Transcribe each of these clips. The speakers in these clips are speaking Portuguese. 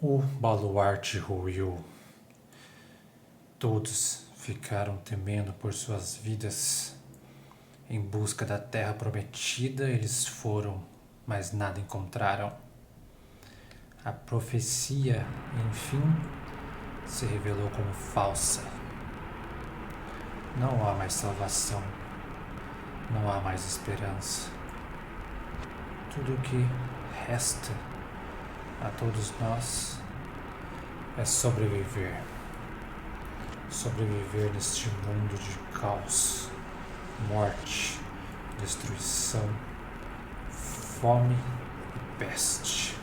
O baluarte ruiu. Todos ficaram temendo por suas vidas. Em busca da terra prometida, eles foram, mas nada encontraram. A profecia, enfim, se revelou como falsa. Não há mais salvação. Não há mais esperança. Tudo o que resta a todos nós é sobreviver. Sobreviver neste mundo de caos, morte, destruição, fome e peste.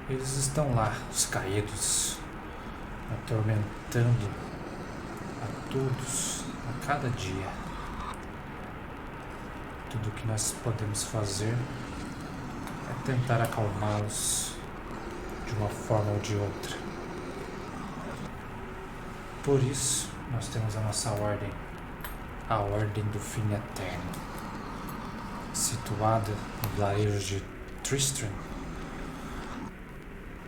Eles estão lá, os caídos, atormentando a todos, a cada dia. Tudo o que nós podemos fazer é tentar acalmá-los de uma forma ou de outra. Por isso, nós temos a nossa ordem, a Ordem do Fim Eterno, situada no vilarejo de Tristram.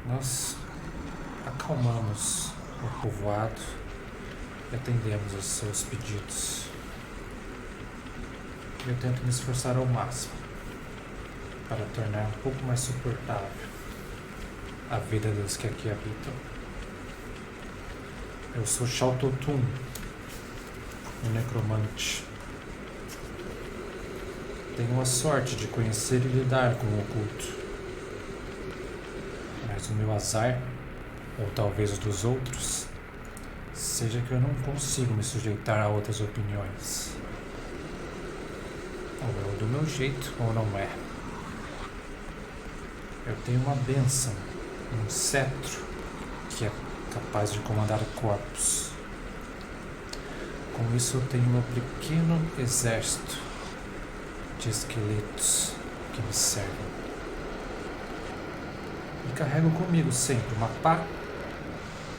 Nós acalmamos o povoado e atendemos aos seus pedidos. Eu tento me esforçar ao máximo para tornar um pouco mais suportável a vida dos que aqui habitam. Eu sou Shaltotun, um necromante. Tenho a sorte de conhecer e lidar com o oculto. Mas o meu azar, ou talvez o dos outros, seja que eu não consigo me sujeitar a outras opiniões. Ou é do meu jeito, ou não é. Eu tenho uma bênção, um cetro, que é capaz de comandar corpos. Com isso eu tenho meu pequeno exército de esqueletos que me servem. E carrego comigo sempre uma pá.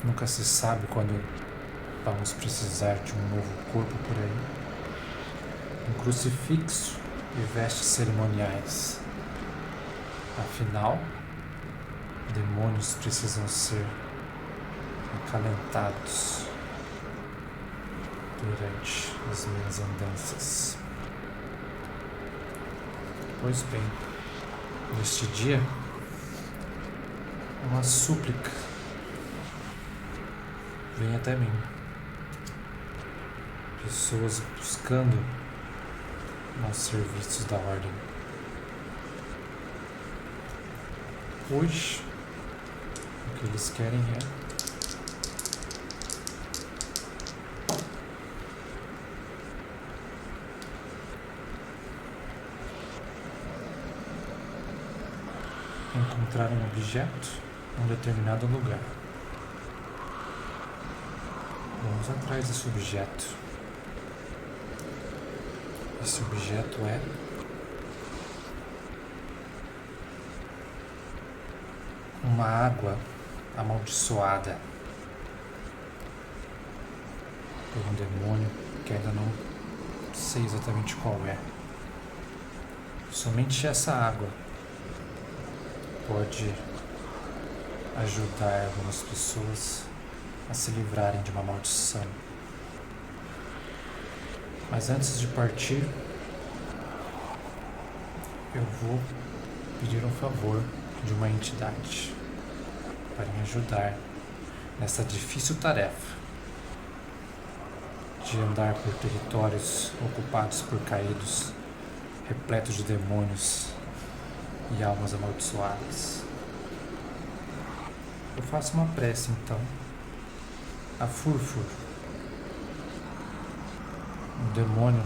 Nunca se sabe quando vamos precisar de um novo corpo por aí. Um crucifixo e vestes cerimoniais. Afinal, demônios precisam ser acalentados durante as minhas andanças. Pois bem, neste dia, uma súplica vem até mim. Pessoas buscando os serviços da ordem. Hoje, o que eles querem é encontrar um objeto em um determinado lugar. Vamos atrás desse objeto. Esse objeto é uma água amaldiçoada por um demônio que ainda não sei exatamente qual é. Somente essa água pode ajudar algumas pessoas a se livrarem de uma maldição. Mas antes de partir, eu vou pedir um favor de uma entidade para me ajudar nessa difícil tarefa de andar por territórios ocupados por caídos, repletos de demônios e almas amaldiçoadas. Eu faço uma prece então a Furfur, um demônio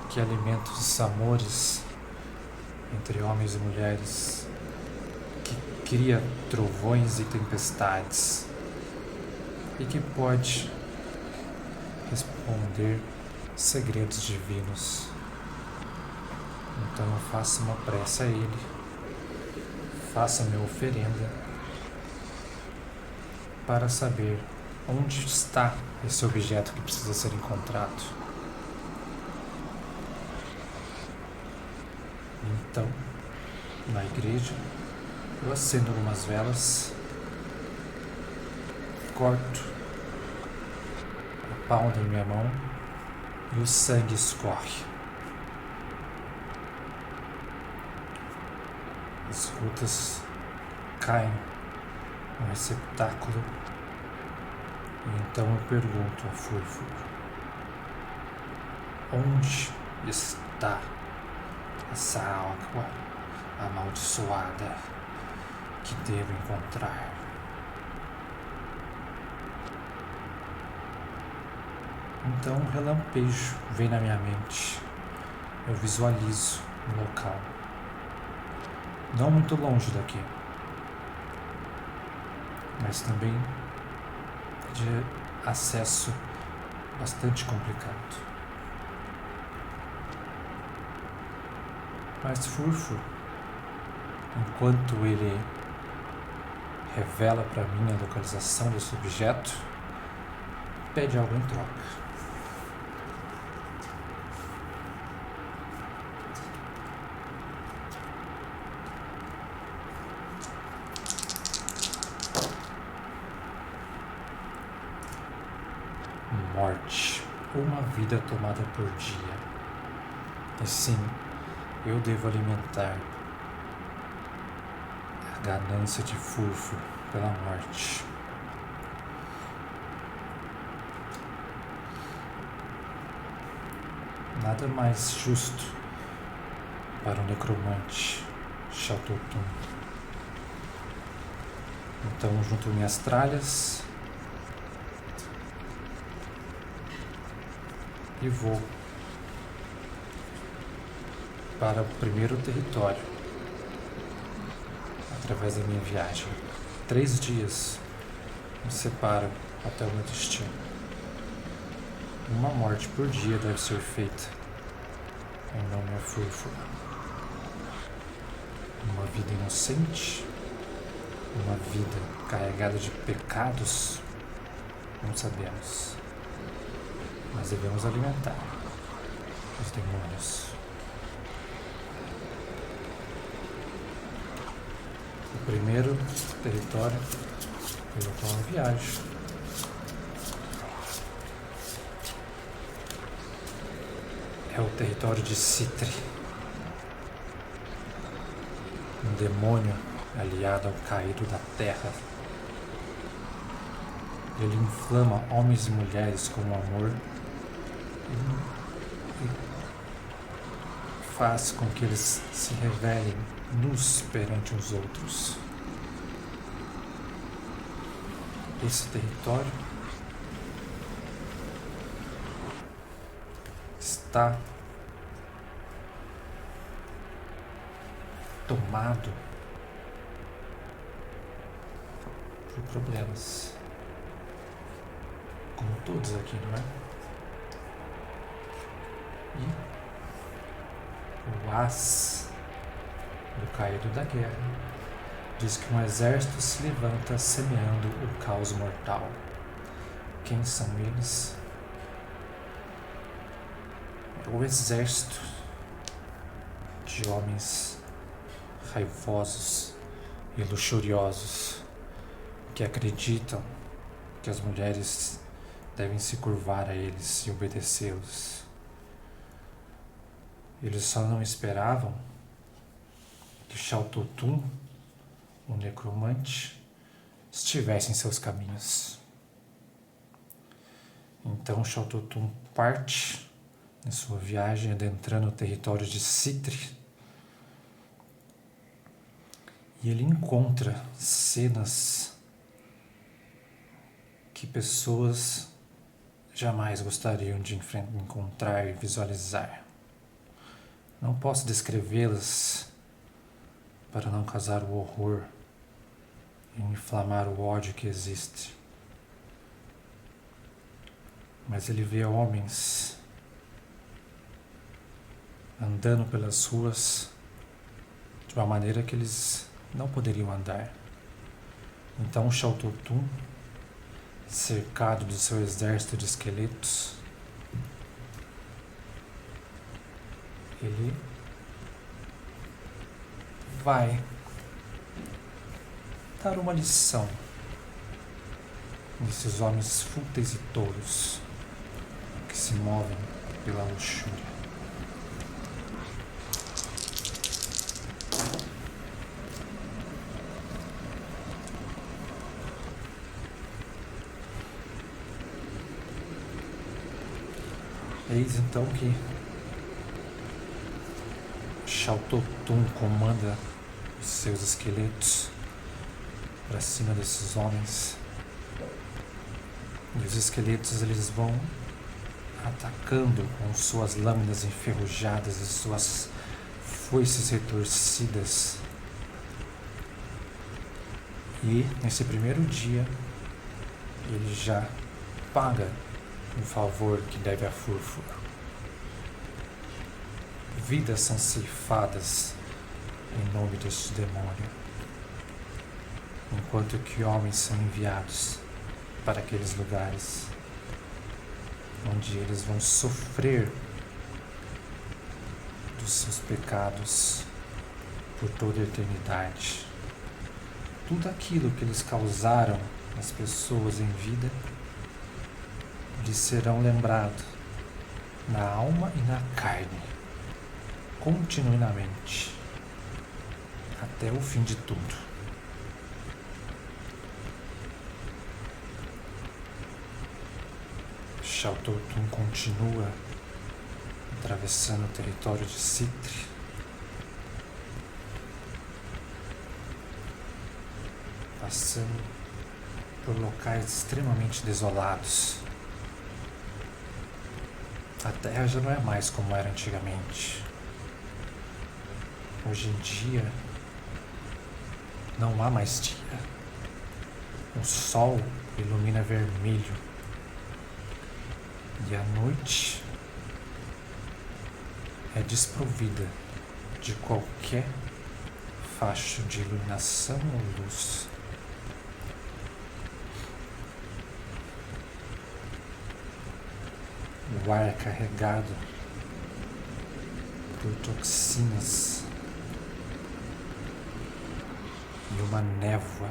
que alimenta os amores entre homens e mulheres, que cria trovões e tempestades e que pode responder segredos divinos. Então eu faço uma prece a ele, faço a minha oferenda para saber onde está esse objeto que precisa ser encontrado. Então, na igreja, eu acendo algumas velas, corto a palma da minha mão e o sangue escorre. As gotas caem no receptáculo e então eu pergunto ao Furfur: onde está essa água amaldiçoada que devo encontrar? Então um relampejo vem na minha mente. Eu visualizo o local, não muito longe daqui, mas também de acesso bastante complicado. Mas Furfur, enquanto ele revela para mim a localização desse objeto, pede algo em troca. Morte, uma vida tomada por dia. E sim, eu devo alimentar a ganância de Furfur pela morte. Nada mais justo para um necromante, Xaltotum. Então junto minhas tralhas e vou para o primeiro território através da minha viagem. 3 dias me separam até o meu destino. Uma morte por dia deve ser feita em nome a Furfur. Uma vida inocente, uma vida carregada de pecados, não sabemos. Mas devemos alimentar os demônios. O primeiro território pelo qual eu viajo é o território de Citri, um demônio aliado ao caído da terra. Ele inflama homens e mulheres com amor e faz com que eles se revelem nus perante os outros. Esse território está tomado por problemas, como todos aqui, não é? E o as do caído da guerra diz que um exército se levanta semeando o caos mortal. Quem são eles? É o exército de homens raivosos e luxuriosos que acreditam que as mulheres devem se curvar a eles e obedecê-los. Eles só não esperavam que Xaltotum, o necromante, estivesse em seus caminhos. Então Xaltotum parte em sua viagem adentrando o território de Citri e ele encontra cenas que pessoas jamais gostariam de encontrar e visualizar. Não posso descrevê-las para não causar o horror e inflamar o ódio que existe. Mas ele vê homens andando pelas ruas de uma maneira que eles não poderiam andar. Então Xaltotum, cercado de seu exército de esqueletos, ele vai dar uma lição desses homens fúteis e tolos que se movem pela luxúria. Eis então que Xiaototun comanda os seus esqueletos para cima desses homens. E os esqueletos eles vão atacando com suas lâminas enferrujadas e suas foices retorcidas. E nesse primeiro dia ele já paga um favor que deve a Furfur. Vidas são ceifadas em nome deste demônio, enquanto que homens são enviados para aqueles lugares onde eles vão sofrer dos seus pecados por toda a eternidade. Tudo aquilo que eles causaram às pessoas em vida lhes serão lembrados na alma e na carne, continuamente, até o fim de tudo. Xiaototun continua atravessando o território de Citri, passando por locais extremamente desolados. A terra já não é mais como era antigamente. Hoje em dia não há mais dia. O sol ilumina vermelho e a noite é desprovida de qualquer facho de iluminação ou luz. O ar é carregado por toxinas e uma névoa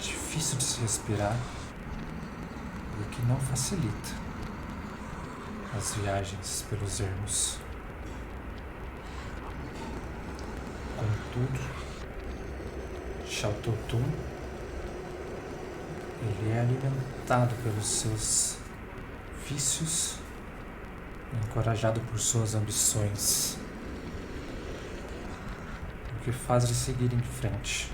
difícil de se respirar e que não facilita as viagens pelos ermos. Contudo, Xiaototun ele é alimentado pelos seus vícios e encorajado por suas ambições, o que faz ele seguir em frente.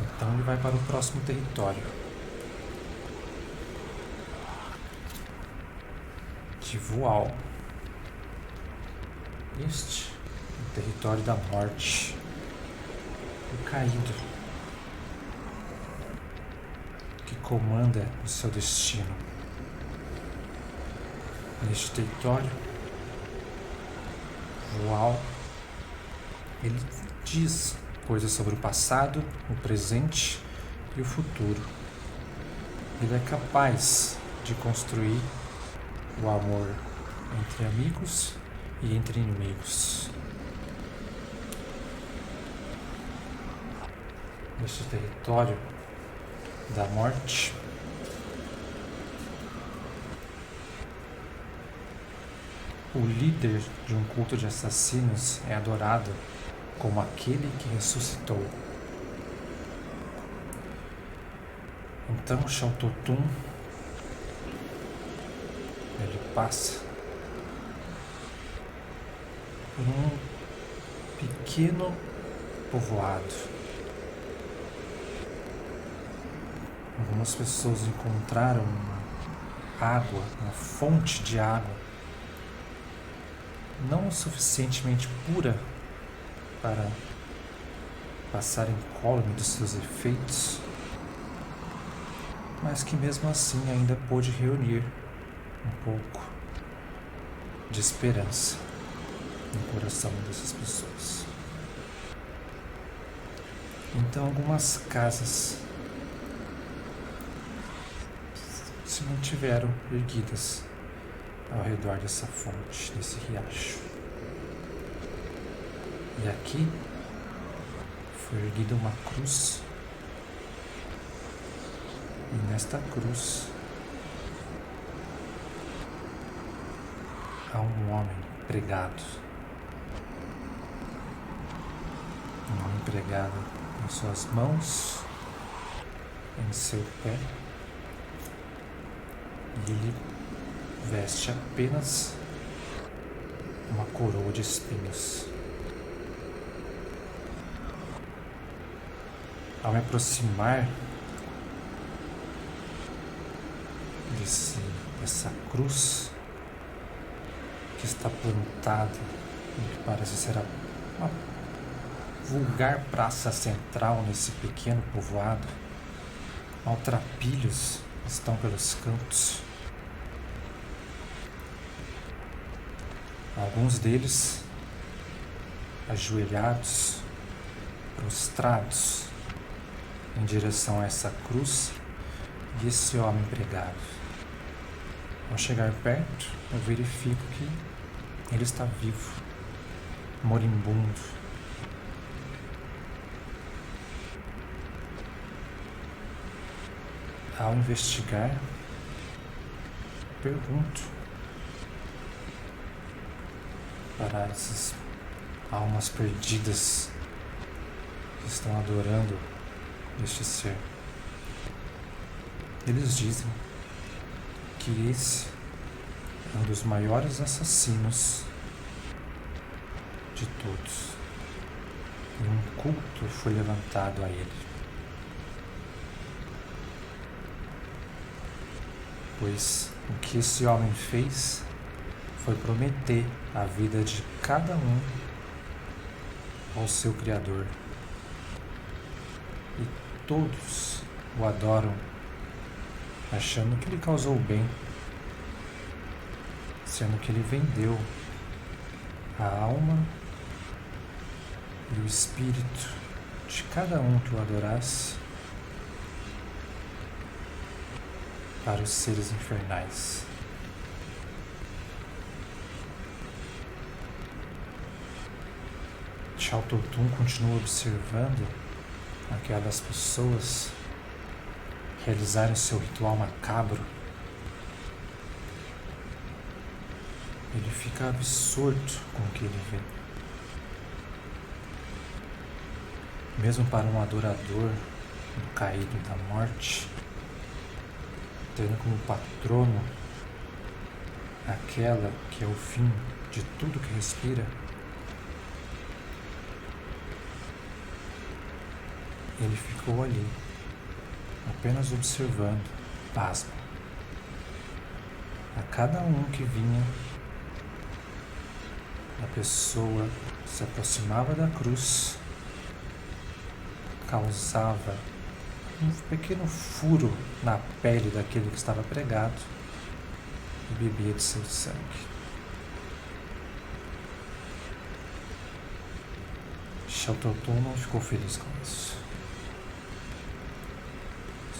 Então ele vai para o próximo território, de Vual. Este é o território da morte, o caído, que comanda o seu destino. Neste território, Vual, ele diz coisas sobre o passado, o presente e o futuro. Ele é capaz de construir o amor entre amigos e entre inimigos. Neste território da morte, o líder de um culto de assassinos é adorado como aquele que ressuscitou. Então Xiaototun ele passa por um pequeno povoado. Algumas pessoas encontraram água, uma fonte de água, não o suficientemente pura para passar incólume dos seus efeitos, mas que mesmo assim ainda pôde reunir um pouco de esperança no coração dessas pessoas. Então algumas casas se mantiveram erguidas ao redor dessa fonte, desse riacho. E aqui foi erguida uma cruz, e nesta cruz há um homem pregado. Um homem pregado em suas mãos, em seu pé, e ele veste apenas uma coroa de espinhos. Ao me aproximar dessa cruz que está plantada no que parece ser uma vulgar praça central nesse pequeno povoado, maltrapilhos estão pelos cantos. Alguns deles ajoelhados, prostrados em direção a essa cruz e esse homem pregado. Ao chegar perto, eu verifico que ele está vivo, moribundo. Ao investigar, pergunto para essas almas perdidas que estão adorando este ser. Eles dizem que esse é um dos maiores assassinos de todos, e um culto foi levantado a ele, pois o que esse homem fez foi prometer a vida de cada um ao seu Criador, e todos o adoram, achando que ele causou bem, sendo que ele vendeu a alma e o espírito de cada um que o adorasse para os seres infernais. Xiaototun continua observando aquelas pessoas realizarem seu ritual macabro. Ele fica absorto com o que ele vê. Mesmo para um adorador do caído da morte, tendo como patrono aquela que é o fim de tudo que respira, ele ficou ali, apenas observando, pasmo. A cada um que vinha, a pessoa se aproximava da cruz, causava um pequeno furo na pele daquele que estava pregado e bebia de seu sangue. Xiaototun não ficou feliz com isso.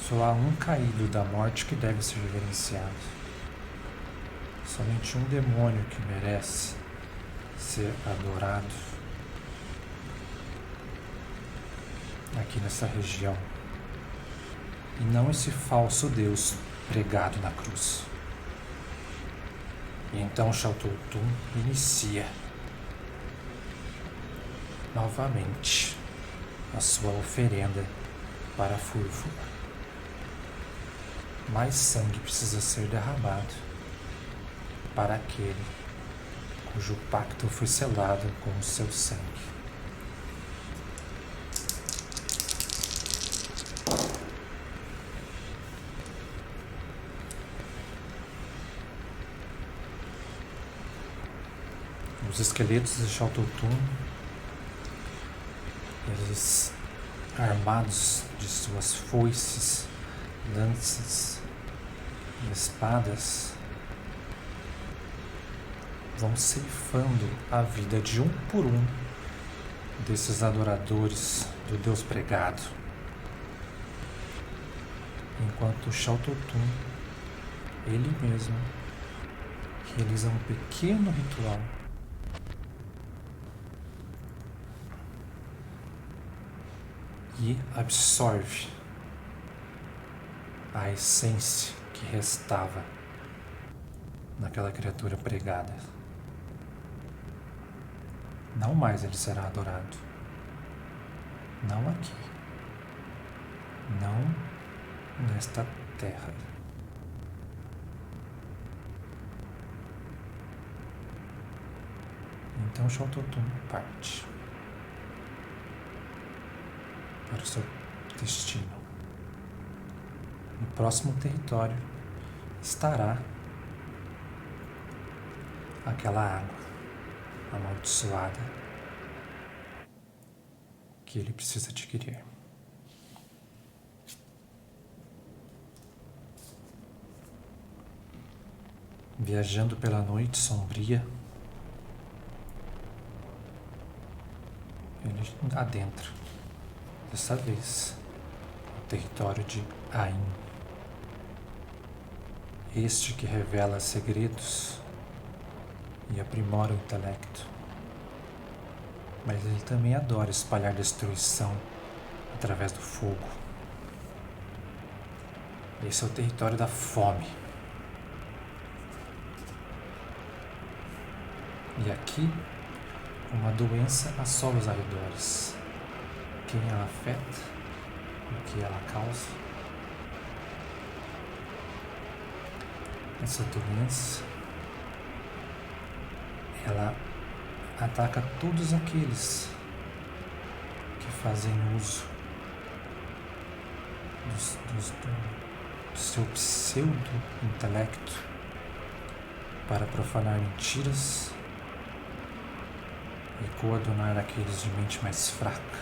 Só há um caído da morte que deve ser reverenciado. Somente um demônio que merece ser adorado aqui nessa região, e não esse falso Deus pregado na cruz. E então Xiaototun inicia novamente a sua oferenda para Fúrfura. Mais sangue precisa ser derramado para aquele cujo pacto foi selado com o seu sangue. Os esqueletos de Xiaototun, eles armados de suas foices, lanças e espadas, vão ceifando a vida de um por um desses adoradores do Deus pregado, enquanto Xiaototun, ele mesmo, realiza um pequeno ritual e absorve a essência que restava naquela criatura pregada. Não mais ele será adorado. Não aqui. Não nesta terra. Então Xaltotum parte para o seu destino. No próximo território estará aquela água amaldiçoada que ele precisa adquirir. Viajando pela noite sombria, ele adentra, dessa vez, o território de Ain. Este que revela segredos e aprimora o intelecto. Mas ele também adora espalhar destruição através do fogo. Esse é o território da fome. E aqui, uma doença assola os arredores. Quem ela afeta, o que ela causa. Essa doença, ela ataca todos aqueles que fazem uso do seu pseudo-intelecto para profanar mentiras e coadunar aqueles de mente mais fraca.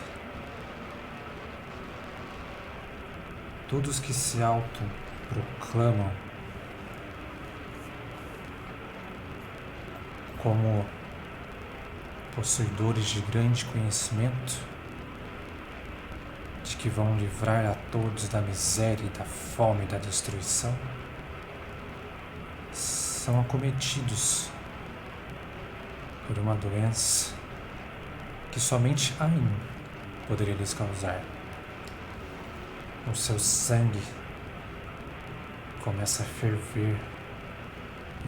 Todos que se autoproclamam como possuidores de grande conhecimento, de que vão livrar a todos da miséria e da fome e da destruição, são acometidos por uma doença que somente Ain poderia lhes causar. O seu sangue começa a ferver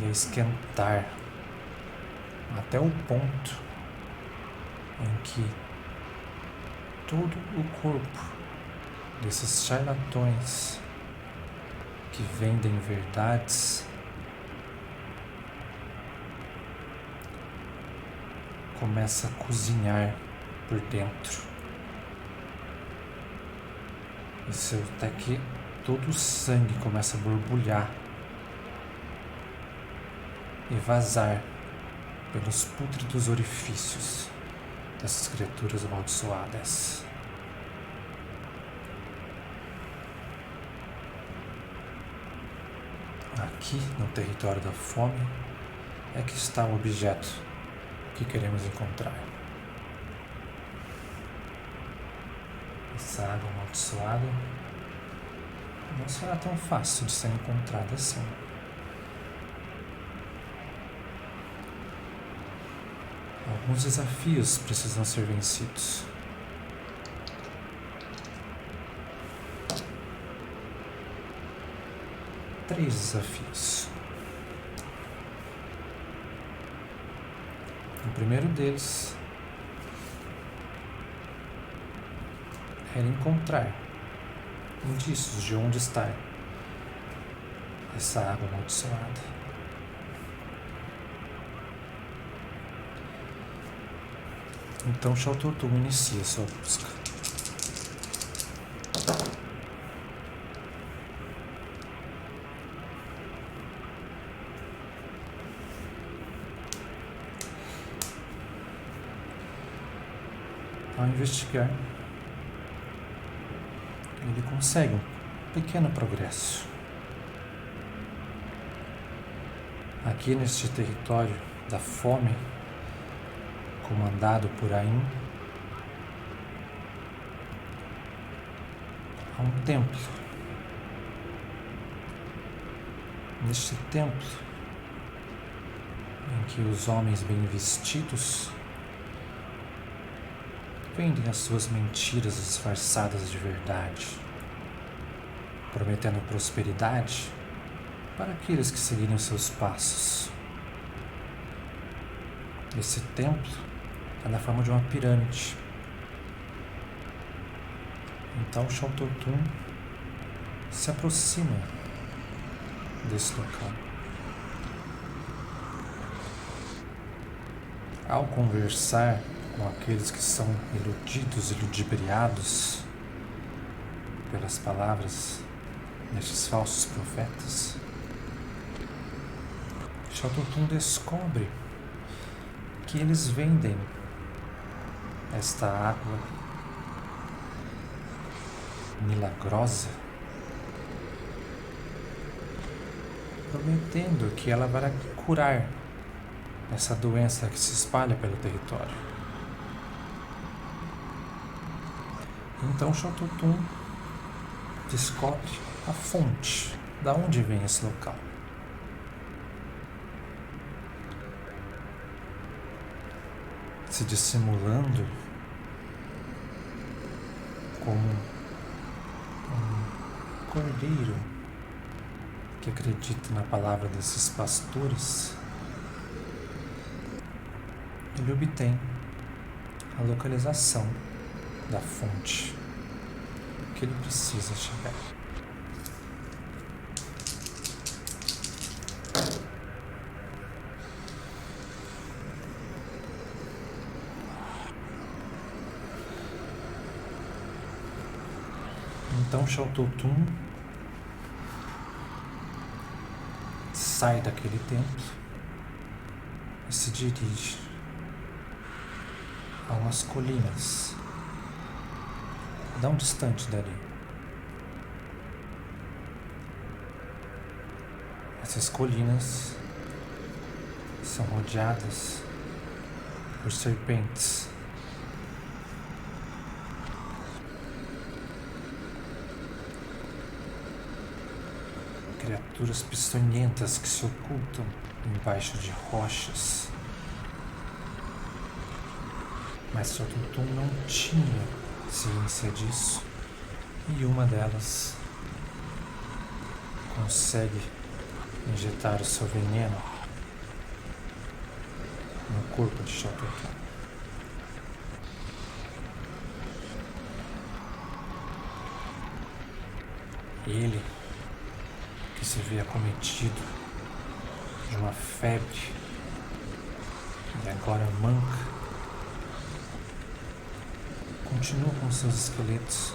e a esquentar até o ponto em que todo o corpo desses charlatões que vendem verdades começa a cozinhar por dentro. Isso até que todo o sangue começa a borbulhar e vazar pelos pútridos orifícios dessas criaturas amaldiçoadas. Aqui, no território da fome, é que está o objeto que queremos encontrar. Essa água amaldiçoada não será tão fácil de ser encontrada assim. Alguns desafios precisam ser vencidos. Três desafios. O primeiro deles é encontrar indícios de onde está essa água amaldiçoada. Então Xaltotum inicia sua busca. Ao investigar, ele consegue um pequeno progresso. Aqui neste território da fome, comandado por Ain, há um templo. Neste templo que os homens bem vestidos vendem as suas mentiras disfarçadas de verdade, prometendo prosperidade para aqueles que seguirem os seus passos. Esse templo é na forma de uma pirâmide. Então Xiaototun se aproxima desse local. Ao conversar com aqueles que são iludidos e ludibriados pelas palavras destes falsos profetas, Xiaototun descobre que eles vendem esta água milagrosa, prometendo que ela vai curar essa doença que se espalha pelo território. Então Xiaototun descobre a fonte, da onde vem esse local. Se dissimulando como um cordeiro que acredita na palavra desses pastores, ele obtém a localização da fonte que ele precisa chegar. Então Xiaototun sai daquele templo e se dirige a umas colinas, não distante dali. Essas colinas são rodeadas por serpentes. Criaturas peçonhentas que se ocultam embaixo de rochas. Mas Xiaototun não tinha ciência disso, e uma delas consegue injetar o seu veneno no corpo de Xiaototun. Ele, que se vê acometido de uma febre e agora manca, continua com seus esqueletos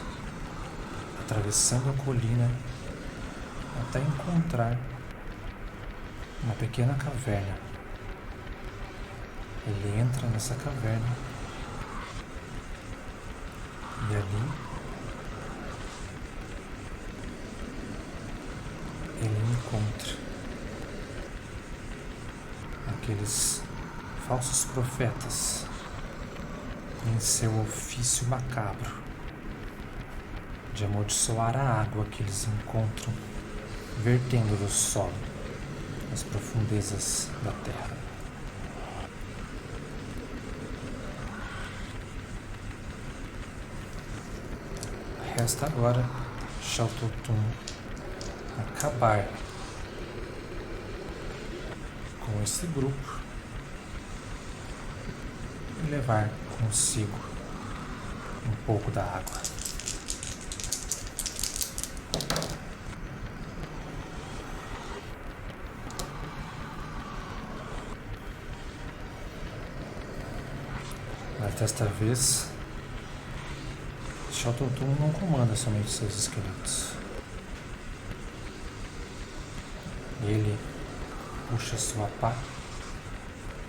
atravessando a colina até encontrar uma pequena caverna. Ele entra nessa caverna e ali ele encontra aqueles falsos profetas em seu ofício macabro de amaldiçoar a água que eles encontram vertendo do solo nas profundezas da terra. Resta agora Xiaototun acabar com esse grupo e levar consigo um pouco da água. Mas desta vez Xiaototun não comanda somente seus esqueletos. Ele puxa sua pá,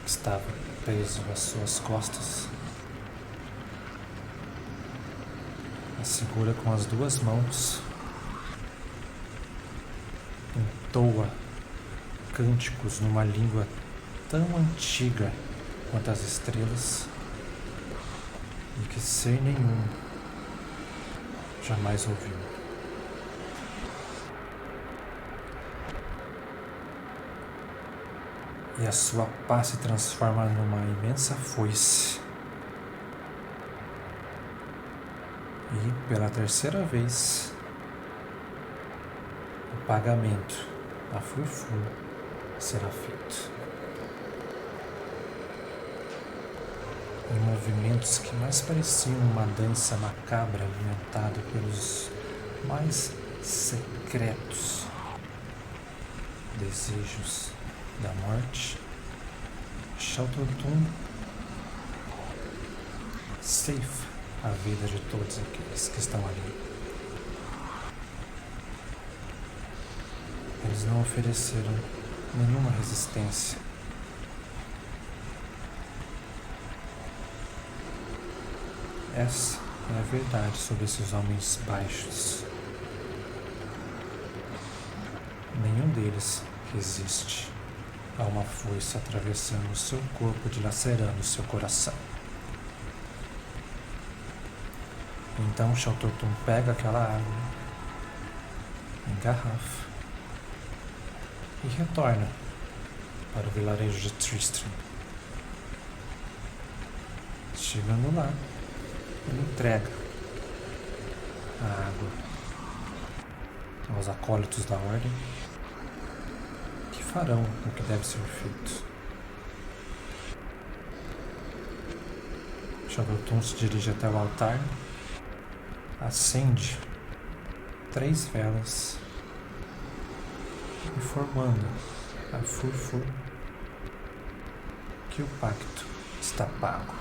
que estava preso às suas costas, a segura com as duas mãos, entoa cânticos numa língua tão antiga quanto as estrelas e que ser nenhum jamais ouviu. E a sua pá se transforma numa imensa foice. E, pela terceira vez, o pagamento a Furfur será feito. Em movimentos que mais pareciam uma dança macabra alimentada pelos mais secretos desejos da morte, Shao Turtum ceifa a vida de todos aqueles que estão ali. Eles não ofereceram nenhuma resistência. Essa é a verdade sobre esses homens baixos. Nenhum deles resiste a uma força atravessando o seu corpo e dilacerando o seu coração. Então Shao Turtum pega aquela água em garrafa e retorna para o vilarejo de Tristram. Chegando lá, ele entrega a água aos acólitos da ordem, que farão o que deve ser feito. Shao Turtum se dirige até o altar, acende 3 velas, informando a Furfur que o pacto está pago.